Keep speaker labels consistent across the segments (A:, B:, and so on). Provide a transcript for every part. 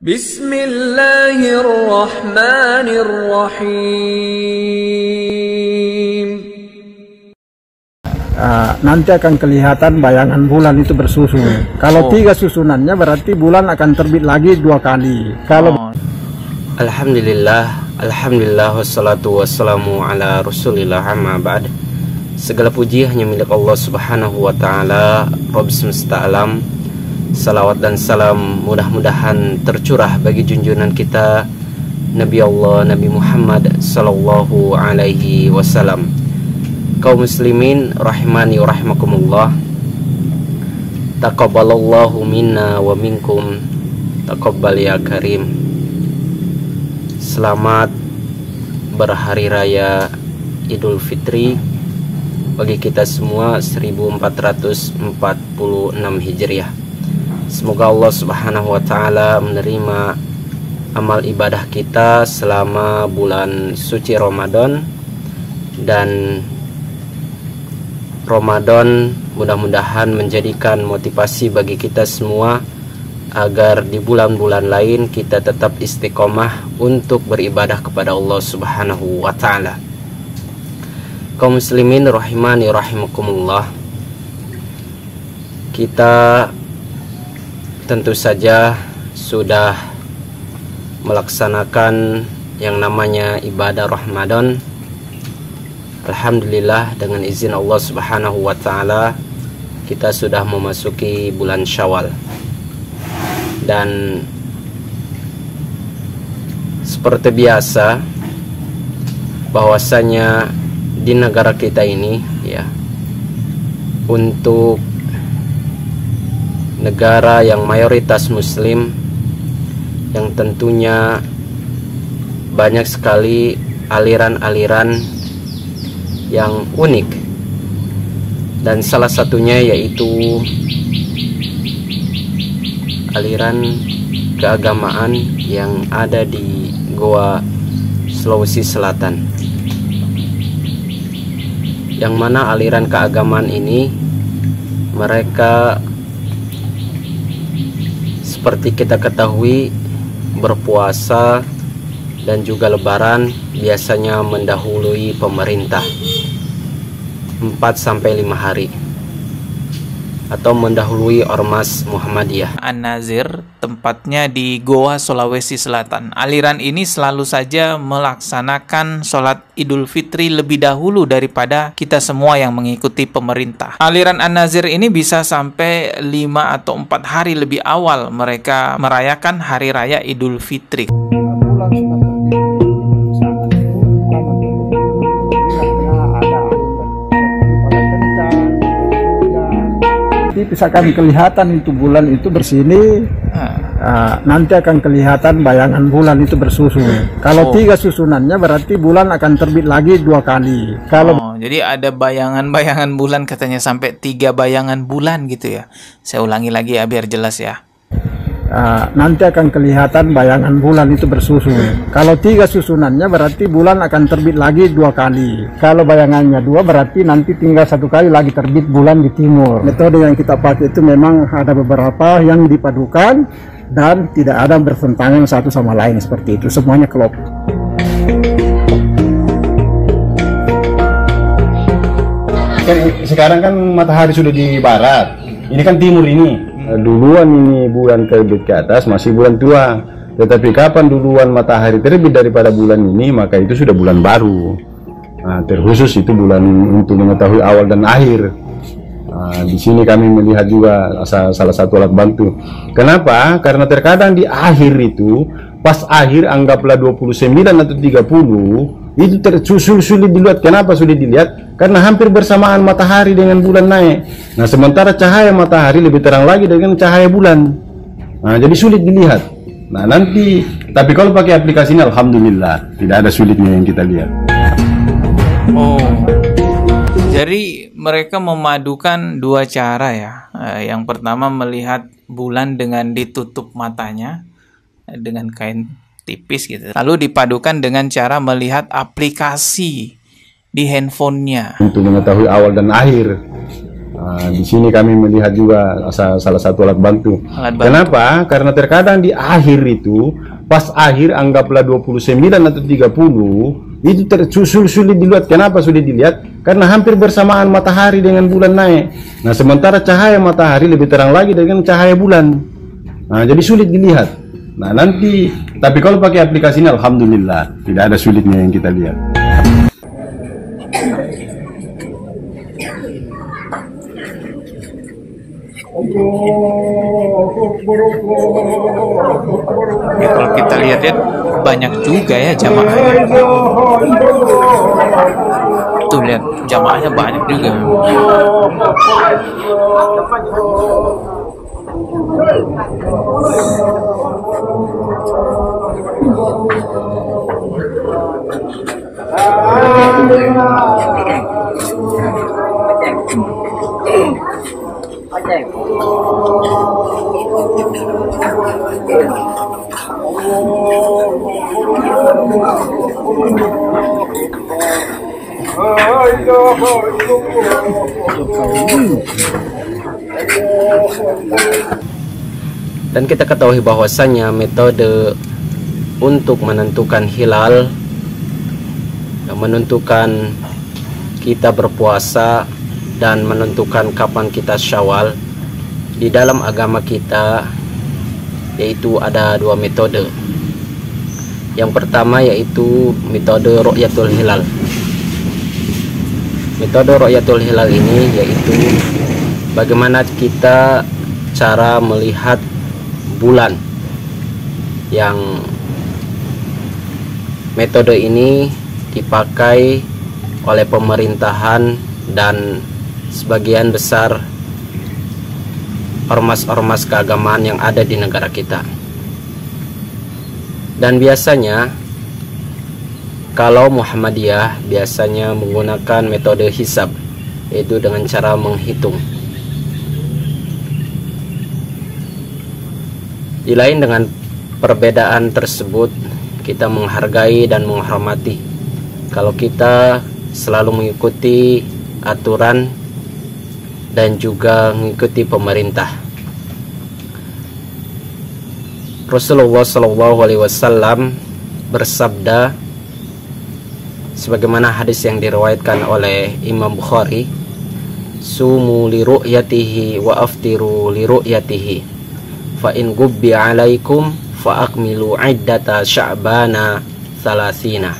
A: Bismillahirrahmanirrahim.
B: Nanti akan kelihatan bayangan bulan itu bersusun. Kalau 3 susunannya berarti bulan akan terbit lagi 2 kali.
C: Alhamdulillah wassalatu wassalamu ala rasulillah amma ba'd. Segala puji hanya milik Allah subhanahu wa ta'ala, Rabb semesta alam. Salawat dan salam mudah-mudahan tercurah bagi junjungan kita Nabi Allah Nabi Muhammad sallallahu alaihi wasallam. Kaum muslimin rahimani wa rahimakumullah, taqabbalallahu minna wa minkum, taqabbal ya karim. Selamat berhari raya Idul Fitri bagi kita semua 1446 Hijriah. Semoga Allah subhanahu wa ta'ala menerima amal ibadah kita selama bulan suci Ramadan, dan Ramadan mudah-mudahan menjadikan motivasi bagi kita semua agar di bulan-bulan lain kita tetap istiqomah untuk beribadah kepada Allah subhanahu wa ta'ala. Kaum muslimin rahimani rahimakumullah, kita tentu saja sudah melaksanakan yang namanya ibadah Ramadan. Alhamdulillah, dengan izin Allah subhanahu wa ta'ala kita sudah memasuki bulan Syawal. Dan seperti biasa bahwasanya di negara kita ini ya, untuk negara yang mayoritas muslim, yang tentunya banyak sekali aliran-aliran yang unik, dan salah satunya yaitu aliran keagamaan yang ada di Goa, Sulawesi Selatan, yang mana aliran keagamaan ini mereka seperti kita ketahui berpuasa dan juga lebaran biasanya mendahului pemerintah 4-5 hari, atau mendahului Ormas Muhammadiyah.
D: An-Nazir, tempatnya di Goa, Sulawesi Selatan. Aliran ini selalu saja melaksanakan sholat Idul Fitri lebih dahulu daripada kita semua yang mengikuti pemerintah. Aliran An-Nazir ini bisa sampai 5 atau 4 hari lebih awal mereka merayakan Hari Raya Idul Fitri.
B: Misalkan kelihatan itu bulan itu bersini, nanti akan kelihatan bayangan bulan itu bersusun. Kalau 3 susunannya berarti bulan akan terbit lagi 2 kali.
D: Jadi ada bayangan-bayangan bulan, katanya sampai 3 bayangan bulan gitu ya. Saya ulangi lagi ya biar jelas ya.
B: Nanti akan kelihatan bayangan bulan itu bersusun. Kalau 3 susunannya berarti bulan akan terbit lagi 2 kali. Kalau bayangannya 2 berarti nanti tinggal 1 kali lagi terbit bulan di timur. Metode yang kita pakai itu memang ada beberapa yang dipadukan dan tidak ada bertentangan satu sama lain seperti itu. Semuanya klop.
E: Sekarang kan matahari sudah di barat, ini kan timur ini. Duluan ini bulan terbit ke atas masih bulan tua, tetapi kapan duluan matahari terbit daripada bulan ini, maka itu sudah bulan baru. Terkhusus itu bulan untuk mengetahui awal dan akhir. Di sini kami melihat juga salah satu alat bantu. Kenapa? Karena terkadang di akhir itu, pas akhir anggaplah 29 atau 30, itu sulit dilihat. Kenapa sulit dilihat? Karena hampir bersamaan matahari dengan bulan naik. Nah, sementara cahaya matahari lebih terang lagi dengan cahaya bulan. Nah, jadi sulit dilihat. Nah, nanti, tapi kalau pakai aplikasi ini alhamdulillah tidak ada sulitnya yang kita lihat.
D: Jadi mereka memadukan 2 cara ya. Yang pertama melihat bulan dengan ditutup matanya dengan kain tipis gitu. Lalu dipadukan dengan cara melihat aplikasi di handphonenya.
E: Untuk mengetahui awal dan akhir. Di sini kami melihat juga salah satu alat bantu. Kenapa? Karena terkadang di akhir itu, pas akhir anggaplah 29 atau 30, itu sulit dilihat. Kenapa sulit dilihat? Karena hampir bersamaan matahari dengan bulan naik. Nah, sementara cahaya matahari lebih terang lagi dengan cahaya bulan. Nah, jadi sulit dilihat. Nah, nanti, tapi kalau pakai aplikasi ini, alhamdulillah, tidak ada sulitnya yang kita lihat.
D: Ya, kalau kita lihat ya banyak juga ya jamaahnya. Tuh lihat jamaahnya banyak juga.
C: Dan kita ketahui bahwasanya metode untuk menentukan hilal, menentukan kita berpuasa dan menentukan kapan kita Syawal di dalam agama kita, yaitu ada dua metode. Yang pertama yaitu metode ru'yatul hilal. Metode ru'yatul hilal ini yaitu bagaimana kita cara melihat bulan, yang metode ini dipakai oleh pemerintahan dan sebagian besar ormas-ormas keagamaan yang ada di negara kita. Dan biasanya kalau Muhammadiyah biasanya menggunakan metode hisab, yaitu dengan cara menghitung. Di lain dengan perbedaan tersebut, kita menghargai dan menghormati kalau kita selalu mengikuti aturan dan juga mengikuti pemerintah. Rasulullah SAW bersabda sebagaimana hadis yang diriwayatkan oleh Imam Bukhari, sumu li ru'yatihi wa aftiru li ru'yatihi fa in gubbi alaikum fa akmilu iddata sya'bana salasina.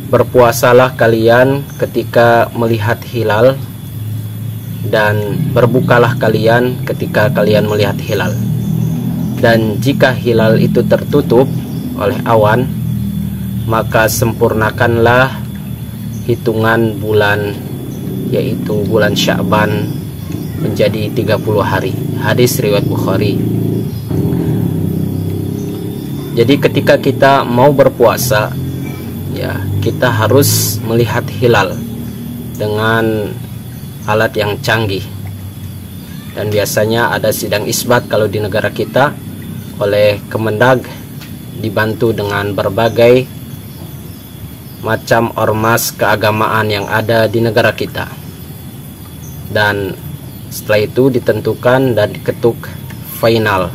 C: Berpuasalah kalian ketika melihat hilal dan berbukalah kalian ketika kalian melihat hilal. Dan jika hilal itu tertutup oleh awan, maka sempurnakanlah hitungan bulan, yaitu bulan Sya'ban menjadi 30 hari. Hadis riwayat Bukhari. Jadi ketika kita mau berpuasa, ya, kita harus melihat hilal dengan alat yang canggih. Dan biasanya ada sidang isbat kalau di negara kita oleh Kemendag, dibantu dengan berbagai macam ormas keagamaan yang ada di negara kita. Dan setelah itu ditentukan dan diketuk final.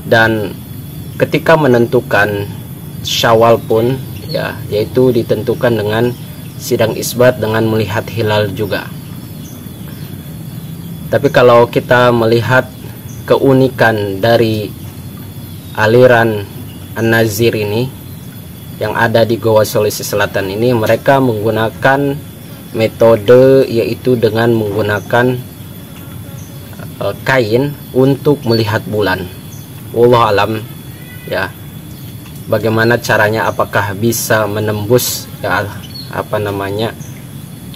C: Dan ketika menentukan Syawal pun, ya, yaitu ditentukan dengan sidang isbat dengan melihat hilal juga. Tapi kalau kita melihat keunikan dari aliran An-Nazir ini yang ada di Goa Sulawesi Selatan ini, mereka menggunakan metode yaitu dengan menggunakan kain untuk melihat bulan. Wallahu alam, ya, bagaimana caranya, apakah bisa menembus, ya,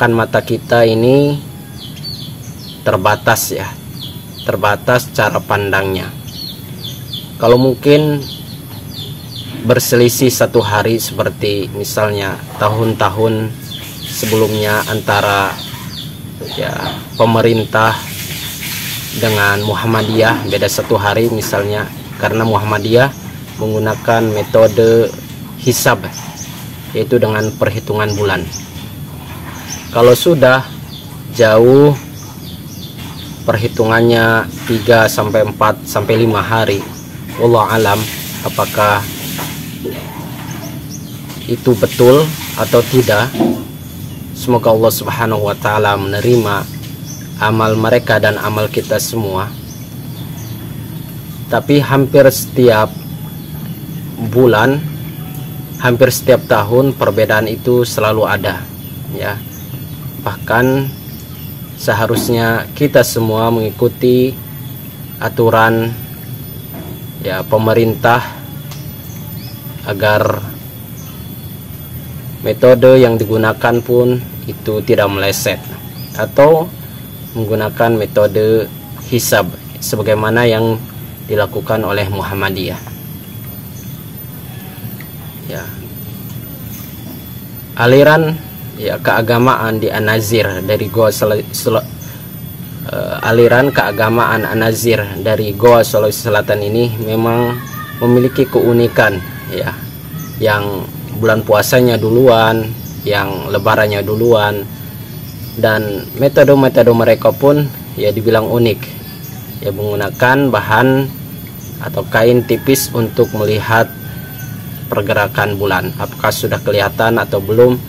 C: kan mata kita ini terbatas, ya, terbatas cara pandangnya. Kalau mungkin berselisih satu hari seperti misalnya tahun-tahun sebelumnya antara, ya, pemerintah dengan Muhammadiyah beda satu hari misalnya, karena Muhammadiyah menggunakan metode hisab, yaitu dengan perhitungan bulan. Kalau sudah jauh, perhitungannya 3 sampai 4 sampai 5 hari, wallahu alam apakah itu betul atau tidak. Semoga Allah Subhanahu wa taala menerima amal mereka dan amal kita semua. Tapi hampir setiap bulan, hampir setiap tahun perbedaan itu selalu ada, ya. Bahkan seharusnya kita semua mengikuti aturan, ya, pemerintah agar metode yang digunakan pun itu tidak meleset atau menggunakan metode hisab sebagaimana yang dilakukan oleh Muhammadiyah, ya. Aliran, ya, keagamaan di An-Nazir dari Goa aliran keagamaan An-Nazir dari Goa Sulawesi Selatan ini memang memiliki keunikan, ya, yang bulan puasanya duluan, yang lebarannya duluan, dan metode-metode mereka pun ya dibilang unik, ya, menggunakan bahan atau kain tipis untuk melihat pergerakan bulan apakah sudah kelihatan atau belum,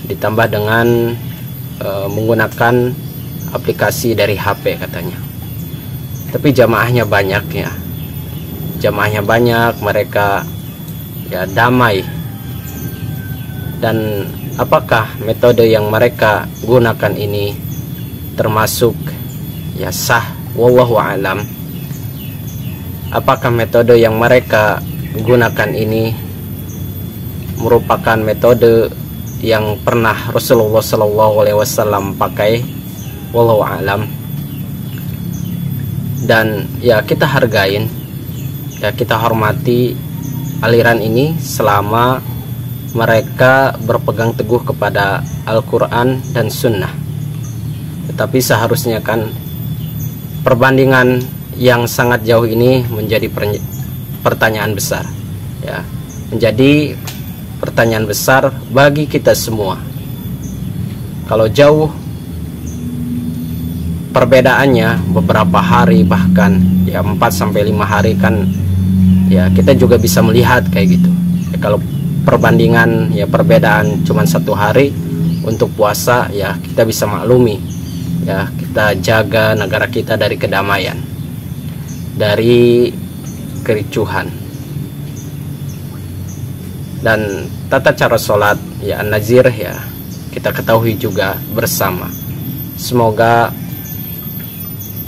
C: ditambah dengan menggunakan aplikasi dari HP katanya. Tapi jamaahnya banyak, ya, jamaahnya banyak, mereka ya damai. Dan apakah metode yang mereka gunakan ini termasuk ya sah, wallahu alam. Apakah metode yang mereka gunakan ini merupakan metode yang pernah Rasulullah SAW pakai, wallahu alam. Dan ya kita hargain, ya kita hormati aliran ini selama mereka berpegang teguh kepada Al-Quran dan Sunnah. Tetapi seharusnya kan perbandingan yang sangat jauh ini menjadi pertanyaan besar, ya, menjadi pertanyaan besar bagi kita semua. Kalau jauh perbedaannya beberapa hari, bahkan ya 4 sampai 5 hari kan, ya kita juga bisa melihat kayak gitu, ya. Kalau perbandingan, ya perbedaan cuma 1 hari untuk puasa, ya kita bisa maklumi, ya kita jaga negara kita dari kedamaian, dari kericuhan. Dan tata cara sholat, ya An-Nazir, ya kita ketahui juga bersama. Semoga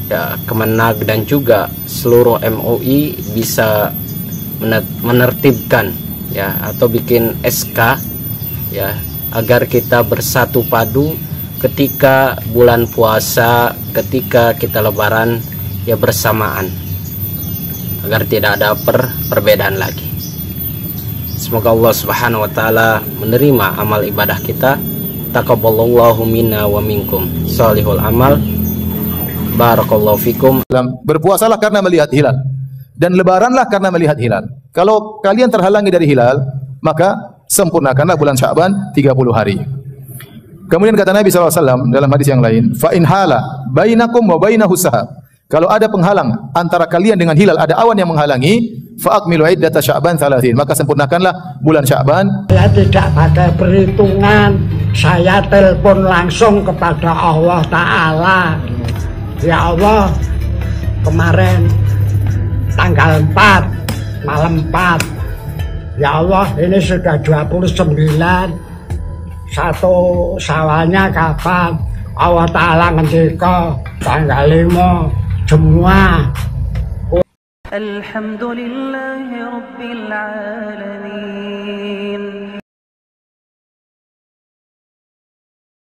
C: ya Kemenag dan juga seluruh MUI bisa menertibkan, ya, atau bikin SK, ya, agar kita bersatu padu ketika bulan puasa, ketika kita lebaran, ya bersamaan, agar tidak ada perbedaan lagi. Semoga Allah Subhanahu wa taala menerima amal ibadah kita. Taqabbalallahu minna wa minkum shalihul amal. Barakallahu fikum.
A: Berpuasalah karena melihat hilal, dan lebaranlah karena melihat hilal. Kalau kalian terhalangi dari hilal, maka sempurnakanlah bulan Sya'ban 30 hari. Kemudian kata Nabi SAW dalam hadis yang lain, fa in hala bainakum wa bainahu sahab. Kalau ada penghalang antara kalian dengan hilal, ada awan yang menghalangi, fa akmilu iddata Sya'ban 30, maka sempurnakanlah bulan Sya'ban.
F: Saya tidak pakai perhitungan, saya telepon langsung kepada Allah Ta'ala. Ya Allah, kemarin tanggal 4, malam 4, ya Allah, ini sudah 29, 1 Syawalnya kapan? Allah Ta'ala ngendika tanggal 5 semua.
G: Alhamdulillahi Rabbil Alamin.